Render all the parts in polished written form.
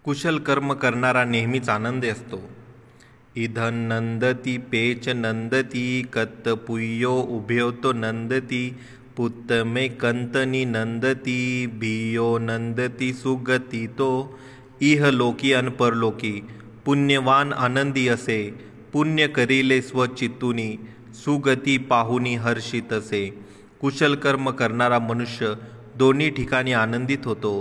कुशल कर्म करणारा नेहमीच आनंदी असतो. इधन नंदती पेच नंदती कत्तपुयो उभयोतो नंदती पुत्तमे कंतनी नंदती भियो नंदती सुगती तो. इह लोकी अन परलोकी पुण्यवान आनंदी असे. पुण्य करिले स्वचित्तुनी सुगती पाहुनी हर्षित असे. कुशल कर्म करणारा मनुष्य दोन्ही ठिकाणी आनंदित होतो.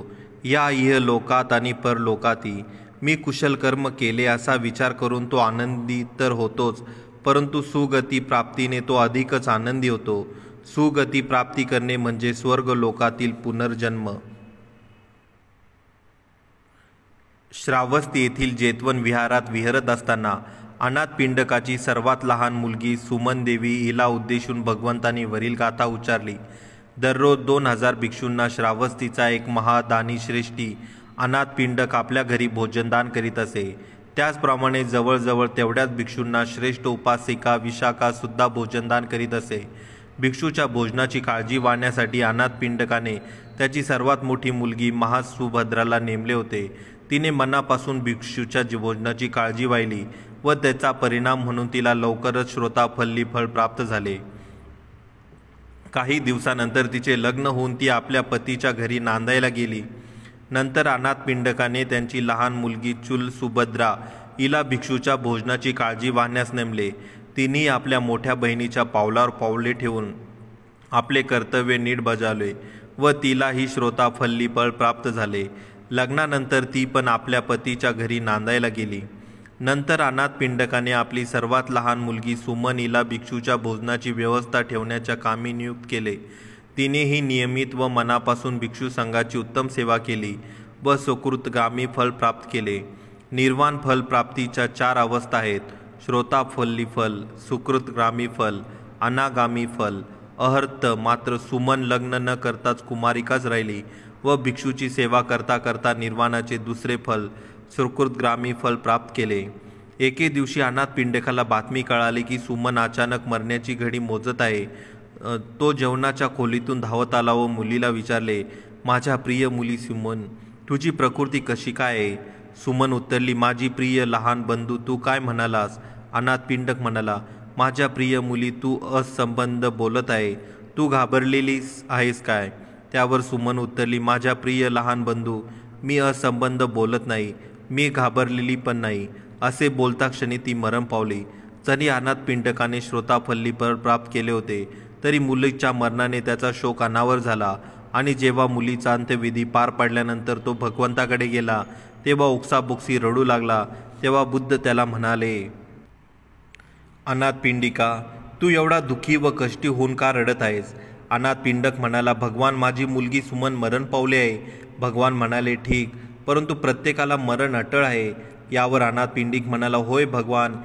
या इह लोकात आणि परलोकाती. मी कुशल कर्म केले असा विचार करून तो आनंदी तर होतोच, परंतु सुगती प्राप्तीने तो अधिकच आनंदी होतो. सुगती प्राप्ती करणे म्हणजे स्वर्ग लोकातील पुनर्जन्म. श्रावस्ती येथील जेतवन विहारात विहरत असताना अनाथ पिंडकाची सर्वात लहान मुलगी सुमन देवी हिला उद्देशून भगवंतांनी वरील गाथा उच्चारली. दररोज 2000 भिक्षूंना श्रावस्तीचा एक महादानी श्रेष्ठी अनाथ पिंडक आपल्या घरी भोजनदान करीत असे. त्याचप्रमाणे जवळजवळ तेवढ्याच भिक्षूंना श्रेष्ठ उपासिका विशाखा सुद्धा भोजनदान करीत असे. भिक्षूच्या भोजनाची काळजी वाहण्यासाठी अनाथ पिंडकाने त्याची सर्वात मोठी मुलगी महासुभद्राला नेमले होते. तिने मनापासून भिक्षूच्या भोजनाची काळजी वाहिली व त्याचा परिणाम म्हणून तिला लवकरच श्रोताफल्लीफळ प्राप्त झाले. काही दिवसानंतर तिचे लग्न होऊन ती आपल्या पतीच्या घरी नांदायला गेली. नंतर अनाथ पिंडकाने त्यांची लहान मुलगी चूल सुभद्रा हिला भिक्षूच्या भोजनाची काळजी वाहण्यास नेमले. तिने आपल्या मोठ्या बहिणीच्या पावलावर पावले ठेवून आपले कर्तव्य नीट बजावले व तिलाही श्रोताफल्लीफळ प्राप्त झाले. लग्नानंतर ती पण आपल्या पतीच्या घरी नांदायला गेली. नंतर अनाथ पिंडकाने आपली सर्वात लहान मुलगी सुमन हिला भिक्षूच्या भोजनाची व्यवस्था ठेवण्याच्या कामी नियुक्त केले. तिनेही नियमित व मनापासून भिक्षू संघाची उत्तम सेवा केली व सुकृतगामी फल प्राप्त केले. निर्वाण फल प्राप्तीच्या 4 अवस्था आहेत: श्रोताफल्ली फल, सुकृतगामी फल, अनागामी फल, अहर्त. मात्र सुमन लग्न न करताच कुमारिकाच राहिली व भिक्षूची सेवा करता करता निर्वाणाचे दुसरे फल सुकृतगामी फल प्राप्त केले. एके दिवशी अनाथ पिंडकाला बातमी कळाली की सुमन अचानक मरण्याची घडी मोजत आहे. तो जेवणाच्या खोलीतून धावत आला व मुलीला विचारले, माझ्या प्रिय मुली सुमन, तुझी प्रकृती कशी काय आहे? सुमन उत्तरली, माझी प्रिय लहान बंधू, तू काय म्हणालास? अनाथ पिंडक म्हणाला, माझ्या प्रिय मुली, तू असंबंध बोलत आहे. तू घाबरलेली आहेस काय? त्यावर सुमन उत्तरली, माझ्या प्रिय लहान बंधू, मी असंबंध बोलत नाही, मी घाबरलेली पण नाही. असे बोलता क्षणी ती मरण पावली. जरी अनाथ पिंडकाने श्रोताफल्लीफळ प्राप्त केले होते तरी मुलीच्या मरणाने त्याचा शोक अनावर झाला आणि जेव्हा मुलीचा अंत्यविधी पार पडल्यानंतर तो भगवंताकडे गेला तेव्हा ओक्साबोक्सी रडू लागला. तेव्हा बुद्ध त्याला म्हणाले, अनाथ पिंडिका, तू एवढा दुःखी व कष्टी होऊन का रडत आहेस? अनाथ पिंडक म्हणाला, भगवान, माझी मुलगी सुमन मरण पावली आहे. भगवान म्हणाले, ठीक, परंतु प्रत्येकाला मरण अटळ आहे. यावर अनाथ पिंडिक म्हणाला, होय भगवान,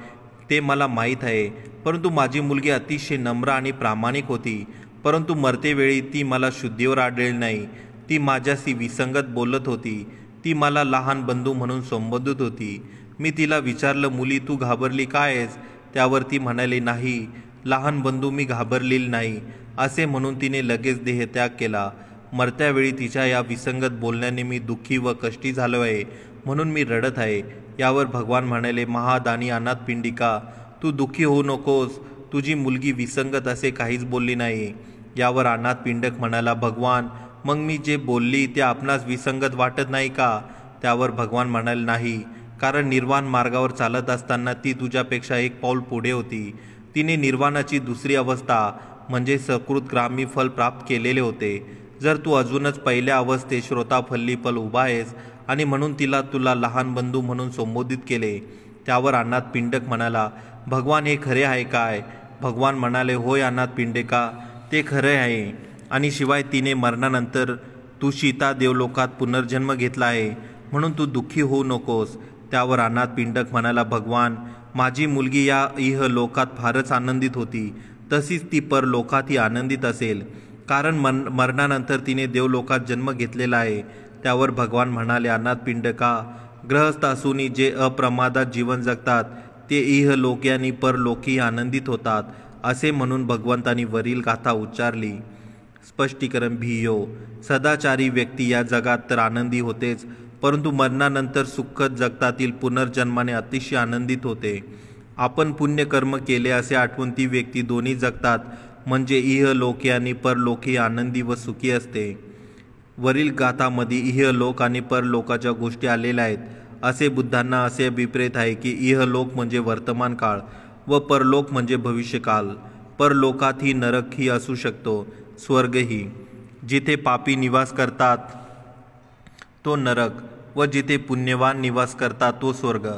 ते मला माहीत आहे, परंतु माझी मुलगी अतिशय नम्र आणि प्रामाणिक होती, परंतु मरतेवेळी ती मला शुद्धीवर आढळली नाही. ती माझ्याशी विसंगत बोलत होती. ती मला लहान बंधू म्हणून संबोधत होती. मी तिला विचारलं, मुली, तू घाबरली काय आहेस? त्यावर ती म्हणाली, नाही लहान बंधू, मी घाबरलेली नाही. असे म्हणून तिने लगेच देहत्याग केला. मरत्यावेळी तिच्या या विसंगत बोलण्याने मी दुःखी व कष्टी झालो आहे, म्हणून मी रडत आहे. यावर भगवान म्हणाले, महादानी अनाथ पिंडिका, तू दुःखी होऊ नकोस, तुझी मुलगी विसंगत असे काहीच बोलली नाही. यावर अनाथ पिंडक म्हणाला, भगवान, मग मी जे बोलली ते आपणास विसंगत वाटत नाही का? त्यावर भगवान म्हणाले, नाही, कारण निर्वाण मार्गावर चालत असताना ती तुझ्यापेक्षा एक पाऊल पुढे होती. तिने निर्वाणाची दुसरी अवस्था म्हणजे सकृतगामी फल प्राप्त केलेले होते. जर तू अजूनच पहिल्या अवस्थेत श्रोताफल्लीफळ उभा आहेस आणि म्हणून तुला लहान बंधू म्हणून संबोधित केले. त्यावर अनाथ पिंडक म्हणाला, भगवान, हे खरे आहे काय? भगवान म्हणाले, होय अनाथ पिंडका, ते खरे आहे, आणि शिवाय तिने मरणानंतर तू सीता देवलोकात पुनर्जन्म घेतला आहे, म्हणून तू दुःखी होऊ नकोस. त्यावर अनाथ पिंडक म्हणाला, भगवान, माझी मुलगी या इह लोकात फारच आनंदित होती, तशीच ती परलोकातही आनंदित असेल, कारण मरणानंतर तिने देवलोकात जन्म घेतलेला आहे. त्यावर भगवान म्हणाले, अनाथ पिंडका, ग्रहस्थ असूनही जे अप्रमादात जीवन जगतात ते इह लोकी आणि परलोकी आनंदित होतात. असे म्हणून भगवंतांनी वरील गाथा उच्चारली. स्पष्टीकरण भियो. सदाचारी व्यक्ती या जगात तर आनंदी होतेच, परंतु मरणानंतर सुखद जगतातील पुनर्जन्माने अतिशय आनंदित होते. आपण पुण्यकर्म केले असे आठवून ती व्यक्ती दोन्ही जगतात म्हणजे इहलोकी आणि परलोकी आनंदी व सुखी असते. वरील गाथामध्ये इहलोक आणि परलोकाच्या गोष्टी आलेल्या आहेत. असे बुद्धांना असे अभिप्रेत आहे की इहलोक म्हणजे वर्तमान काळ व परलोक म्हणजे भविष्यकाल. परलोकातही नरकही असू शकतो, स्वर्गही. जिथे पापी निवास करतात तो नरक व जिथे पुण्यवान निवास करतात तो स्वर्ग.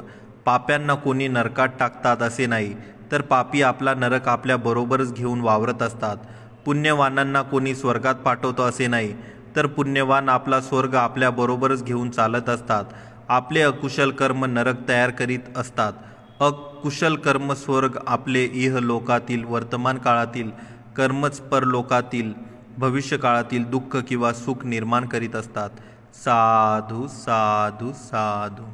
पाप्यांना कोणी नरकात टाकतात असे नाही, तर पापी आपला नरक आपल्या बरोबरच घेऊन वावरत असतात. पुण्यवानांना कोणी स्वर्गात पाठवतो असे नाही, तर पुण्यवान आपला स्वर्ग आपल्या बरोबरच घेऊन चालत असतात. आपले अकुशल कर्म नरक तयार करीत असतात. अकुशल कर्म स्वर्ग आपले इहलोकातील वर्तमान काळातील कर्मच परलोकातील भविष्यकाळातील दुःख किंवा सुख निर्माण करीत असतात. साधू साधू साधू.